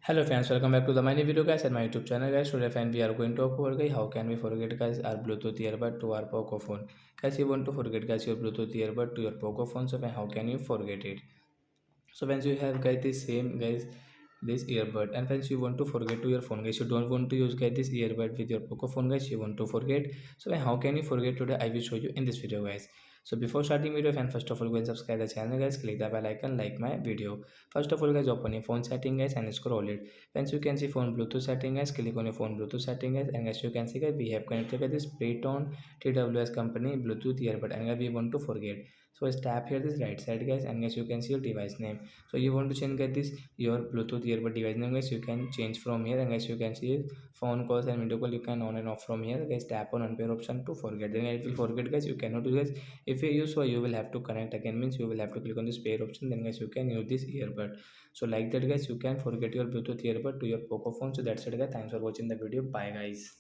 Hello friends, welcome back to the mini video guys at my YouTube channel guys. Today friend we are going to talk about guys how can we forget guys our Bluetooth earbud to our Poco phone. Guys, you want to forget guys your Bluetooth earbud to your Poco phone, so how can you forget it? So once you have guys this same guys this earbud, and once you want to forget to your phone guys, you don't want to use guys this earbud with your Poco phone guys, you want to forget. So how can you forget? Today I will show you in this video guys. So before starting video, fan, first of all go and subscribe the channel guys, click the bell icon, like my video. First of all guys, open your phone setting guys and scroll it. Once you can see phone Bluetooth setting guys, click on your phone Bluetooth setting guys, and as you can see guys, we have connected with this Payton TWS company Bluetooth earbud, and guys, we want to forget. So just tap here this right side guys, and guys you can see your device name. So you want to change get this your Bluetooth earbud device name guys, you can change from here, and guys you can see phone calls and video call you can on and off from here guys. Tap on unpair option to forget, then it will forget guys, you cannot use guys. If you use, so you will have to connect again, means you will have to click on this pair option, then guys you can use this earbud. So like that guys, you can forget your Bluetooth earbud to your Poco phone. So that's it guys, thanks for watching the video, bye guys.